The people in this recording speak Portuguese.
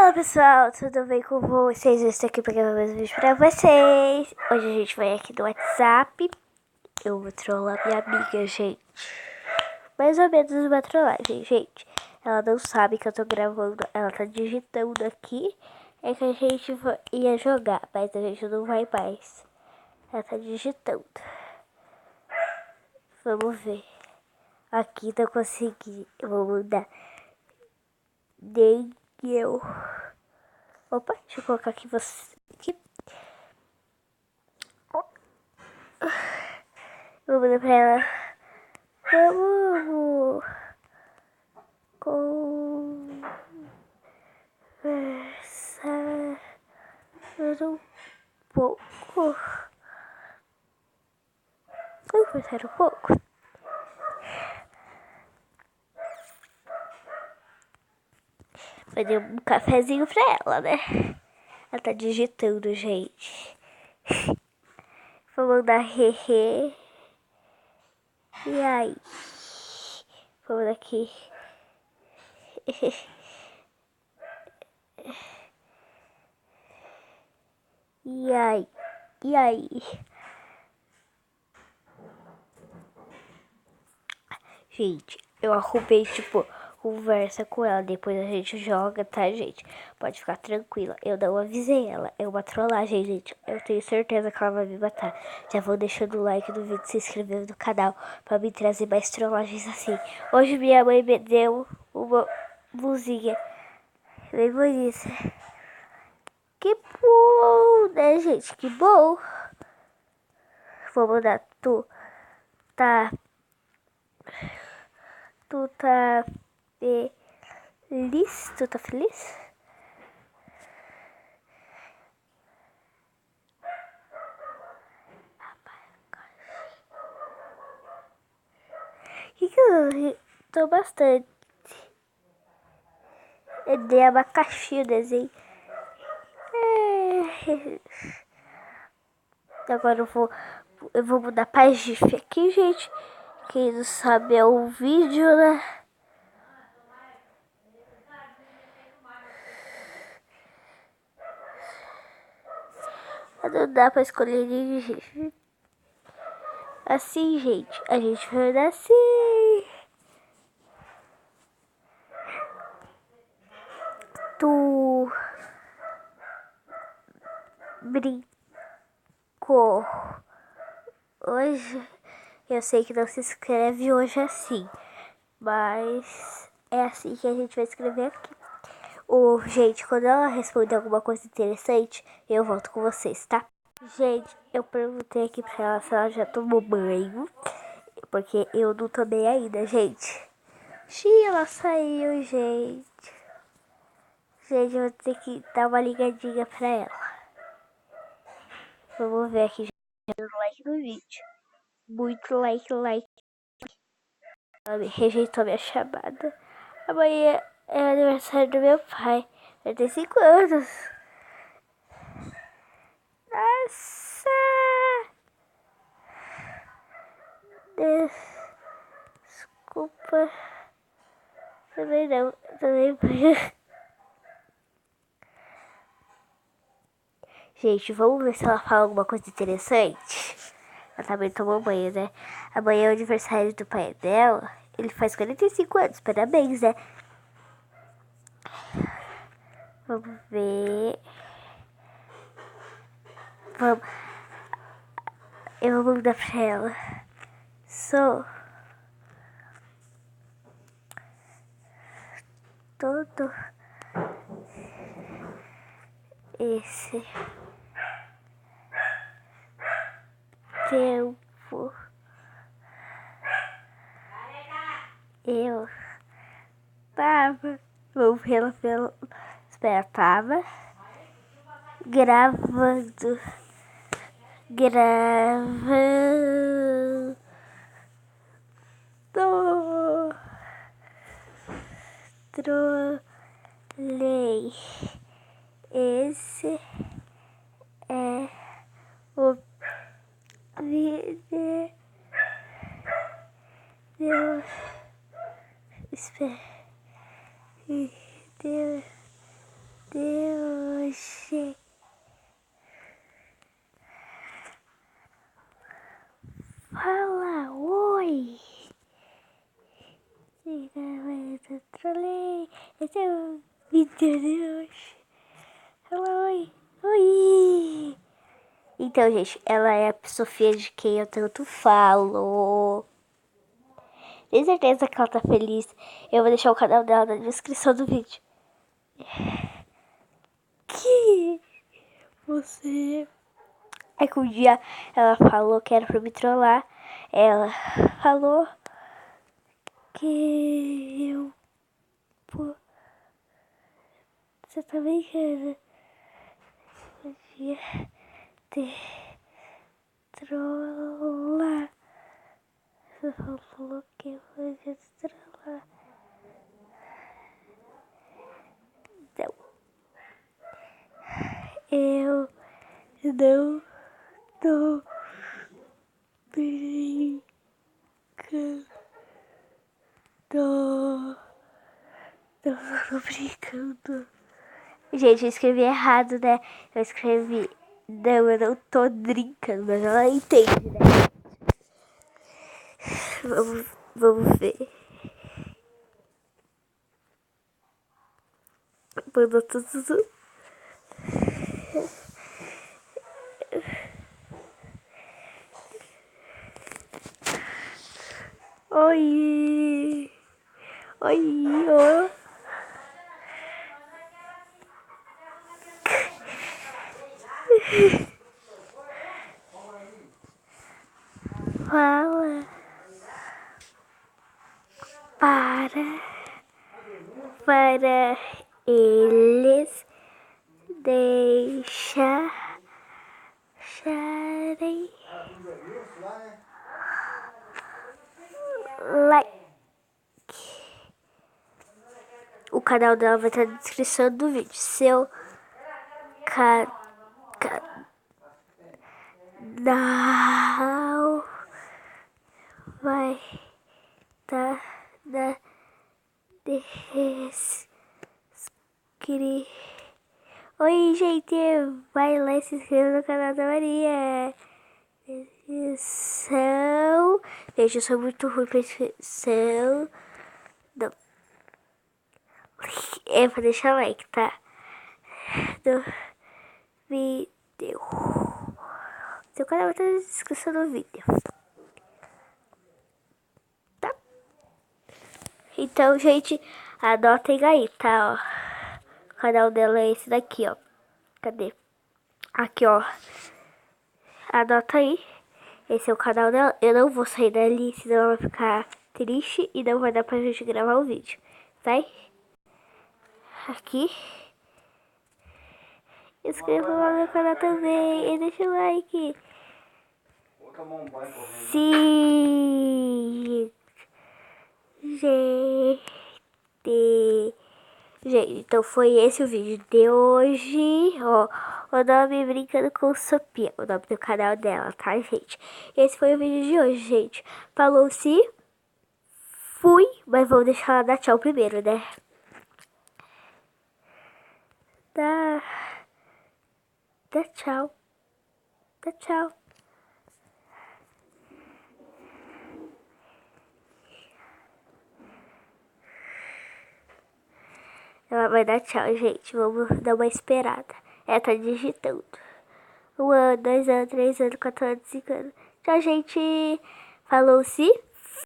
Olá pessoal, tudo bem com vocês? Eu estou aqui para gravar mais um vídeo pra vocês. Hoje a gente vai aqui no WhatsApp. Eu vou trollar minha amiga, gente. Mais ou menos uma trollagem, gente. Ela não sabe que eu tô gravando, ela tá digitando aqui. É que a gente ia jogar, mas a gente não vai mais. Ela tá digitando. Vamos ver. Aqui não consegui. Eu vou mudar. Nem eu. Opa, deixa eu colocar aqui você. Aqui. Vou mandar pra ela. Vamos conversar um pouco. Conversar um pouco. Vai dar um cafezinho pra ela, né? Ela tá digitando, gente. Vou mandar hehe. E aí? Vou mandar aqui. E aí? E aí? Gente, eu arrumei, tipo, conversa com ela. Depois a gente joga, tá, gente? Pode ficar tranquila. Eu não avisei ela. É uma trollagem, gente. Eu tenho certeza que ela vai me matar. Já vou deixando o like no vídeo, se inscrevendo no canal pra me trazer mais trollagens assim. Hoje minha mãe me deu uma blusinha bem bonita. Que bom, né, gente? Que bom. Vou mandar tu. Tá. Tu tá feliz? Tu tá feliz? Que eu tô bastante. É de abacaxi o desenho. Agora eu vou mudar pra GIF aqui, gente. Quem não sabe é o vídeo, né? Não dá pra escolher de GIF. Assim, gente. A gente vai dar assim. Tu brincou hoje? Eu sei que não se escreve hoje assim, mas é assim que a gente vai escrever aqui. Gente, quando ela responder alguma coisa interessante, eu volto com vocês, tá? Gente, eu perguntei aqui pra ela se ela já tomou banho, porque eu não tomei ainda, gente. Xiii, ela saiu, gente. Gente, eu vou ter que dar uma ligadinha pra ela. Vamos ver aqui, já deu like no vídeo. Muito like. Ela rejeitou minha chamada. Amanhã é aniversário do meu pai. Vai ter 5 anos. Nossa! Desculpa. Também não. Também. Gente, vamos ver se ela fala alguma coisa interessante. Ela também tomou banho, né? Amanhã é o aniversário do pai dela. Ele faz 45 anos. Parabéns, né? Vamos ver. Vamos. Eu vou mandar pra ela. Sou todo esse tempo eu tava. Vamos ver ela pelo. Espera, tava gravando. Gravando. Trolei. Esse é o vídeo. Espera. Vídeo hoje. Fala, oi. Trolei. Esse é o vídeo de hoje. Fala, oi. Oi. Então, gente, ela é a Sofia de quem eu tanto falo. Tenho certeza que ela tá feliz. Eu vou deixar o canal dela na descrição do vídeo. Que você... É que um dia ela falou que era pra me trollar. Ela falou que eu... Pô, você tá brincando? Podia ter trola. Você falou que eu podia te trollar. Então, eu não tô brincando. Tô brincando. Gente, eu escrevi errado, né? Eu escrevi... Não, eu não tô brincando, mas ela entende, né? Vamos ver. Mandou tudo. Oi! Oi! Oi! Fala para eles deixarem like. O canal dela vai estar na descrição do vídeo. Seu canal vai estar na descrição. Oi, gente, vai lá e se inscreva no canal da Maria. Inscrição. Gente, eu sou muito ruim pra inscrição. Não. É pra deixar like, tá? No vídeo. Seu canal vai estar na descrição do vídeo. Tá? Então, gente, anotem aí, tá? Ó. O canal dela é esse daqui, ó. Cadê? Aqui, ó. Anota aí. Esse é o canal dela. Eu não vou sair dali, senão ela vai ficar triste e não vai dar pra gente gravar o vídeo. Vai? Aqui. Inscreva lá no meu canal também e deixa o like. Sim. Gente, então foi esse o vídeo de hoje, ó, o nome Brincando com Sophia, o nome do canal dela, tá, gente? Esse foi o vídeo de hoje, gente. Falou-se, fui, mas vamos deixar ela dar tchau primeiro, né? Dá tchau, dá tchau. Ela vai dar tchau, gente. Vamos dar uma esperada. Ela tá digitando. 1 ano, 2 anos, 3 anos, 4 anos, 5 anos. Tchau, gente. Falou-se.